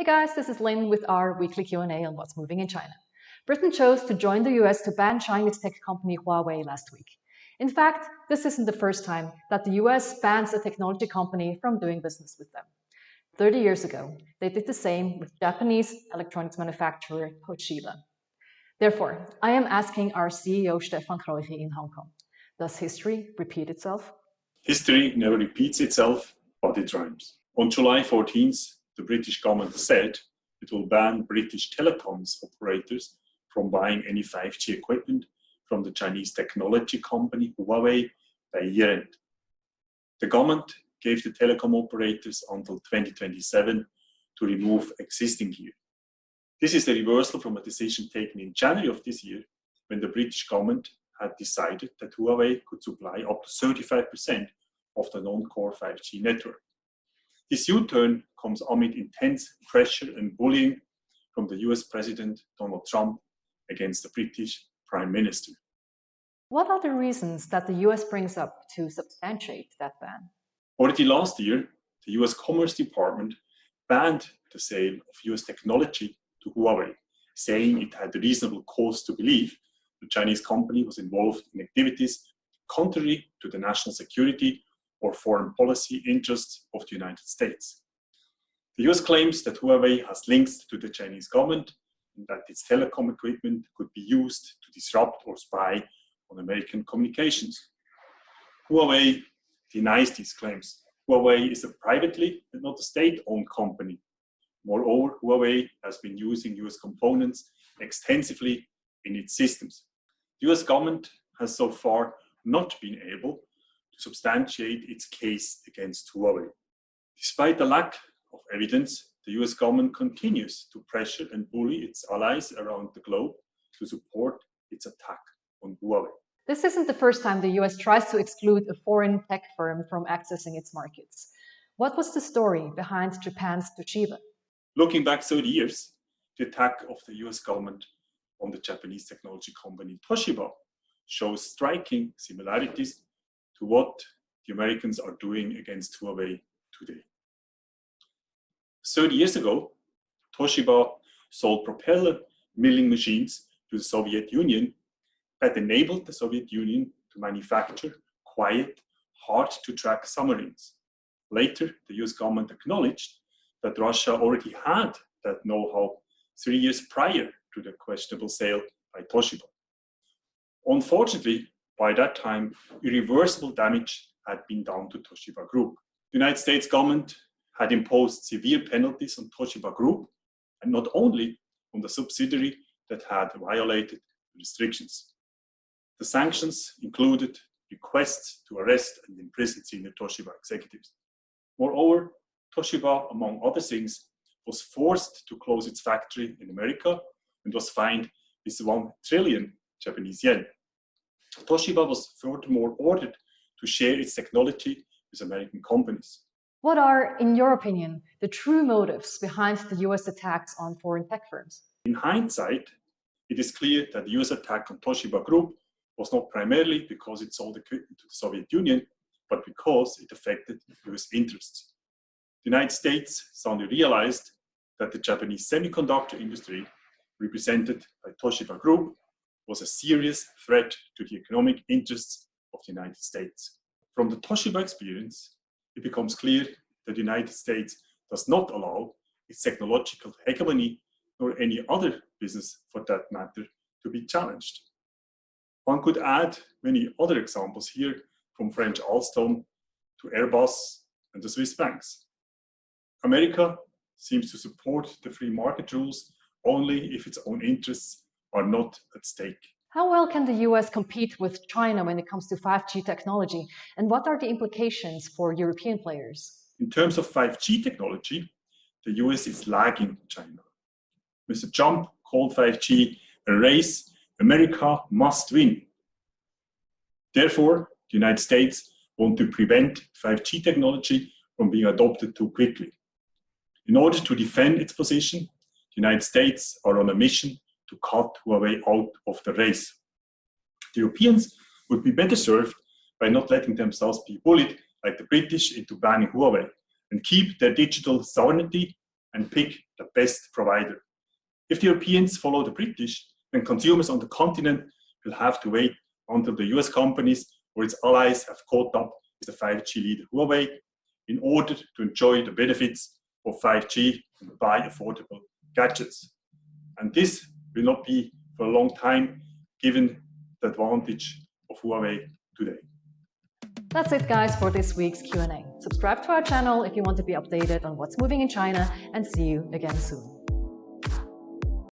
Hey guys, this is Lynn with our weekly Q&A on what's moving in China. Britain chose to join the US to ban Chinese tech company Huawei last week. In fact, this isn't the first time that the US bans a technology company from doing business with them. 30 years ago, they did the same with Japanese electronics manufacturer Toshiba. Therefore, I am asking our CEO Stefan Kräuchi in Hong Kong, does history repeat itself? History never repeats itself, but it rhymes. On July 14th, the British government said it will ban British telecoms operators from buying any 5G equipment from the Chinese technology company Huawei by year-end. The government gave the telecom operators until 2027 to remove existing gear. This is a reversal from a decision taken in January of this year, when the British government had decided that Huawei could supply up to 35% of the non-core 5G network. This U-turn comes amid intense pressure and bullying from the US President Donald Trump against the British Prime Minister. What are the reasons that the US brings up to substantiate that ban? Already last year, the US Commerce Department banned the sale of US technology to Huawei, saying it had reasonable cause to believe the Chinese company was involved in activities contrary to the national security or foreign policy interests of the United States. The US claims that Huawei has links to the Chinese government and that its telecom equipment could be used to disrupt or spy on American communications. Huawei denies these claims. Huawei is a privately and not a state-owned company. Moreover, Huawei has been using US components extensively in its systems. The US government has so far not been able to substantiate its case against Huawei. Despite the lack of evidence, the US government continues to pressure and bully its allies around the globe to support its attack on Huawei. This isn't the first time the US tries to exclude a foreign tech firm from accessing its markets. What was the story behind Japan's Toshiba? Looking back 30 years, the attack of the US government on the Japanese technology company Toshiba shows striking similarities to what the Americans are doing against Huawei today. 30 years ago, Toshiba sold propeller milling machines to the Soviet Union that enabled the Soviet Union to manufacture quiet, hard-to-track submarines. Later, the US government acknowledged that Russia already had that know-how 3 years prior to the questionable sale by Toshiba. Unfortunately, by that time, irreversible damage had been done to Toshiba Group. The United States government had imposed severe penalties on Toshiba Group, and not only on the subsidiary that had violated the restrictions. The sanctions included requests to arrest and imprison senior Toshiba executives. Moreover, Toshiba, among other things, was forced to close its factory in America and was fined with 1 trillion Japanese yen. Toshiba was furthermore ordered to share its technology with American companies. What are, in your opinion, the true motives behind the US attacks on foreign tech firms? In hindsight, it is clear that the US attack on Toshiba Group was not primarily because it sold equipment to the Soviet Union, but because it affected US interests. The United States suddenly realized that the Japanese semiconductor industry, represented by Toshiba Group, was a serious threat to the economic interests of the United States. From the Toshiba experience, it becomes clear that the United States does not allow its technological hegemony, nor any other business for that matter, to be challenged. One could add many other examples here, from French Alstom to Airbus and the Swiss banks. America seems to support the free market rules only if its own interests are not at stake. How well can the US compete with China when it comes to 5G technology, and what are the implications for European players? In terms of 5G technology, the US is lagging China. Mr. Trump called 5G a race America must win. Therefore, the United States wants to prevent 5G technology from being adopted too quickly. In order to defend its position, the United States are on a mission to cut Huawei out of the race. The Europeans would be better served by not letting themselves be bullied like the British into banning Huawei and keep their digital sovereignty and pick the best provider. If the Europeans follow the British, then consumers on the continent will have to wait until the US companies or its allies have caught up with the 5G leader Huawei in order to enjoy the benefits of 5G and buy affordable gadgets. And this will not be for a long time, given the advantage of Huawei today. That's it, guys, for this week's Q&A. Subscribe to our channel if you want to be updated on what's moving in China, and see you again soon.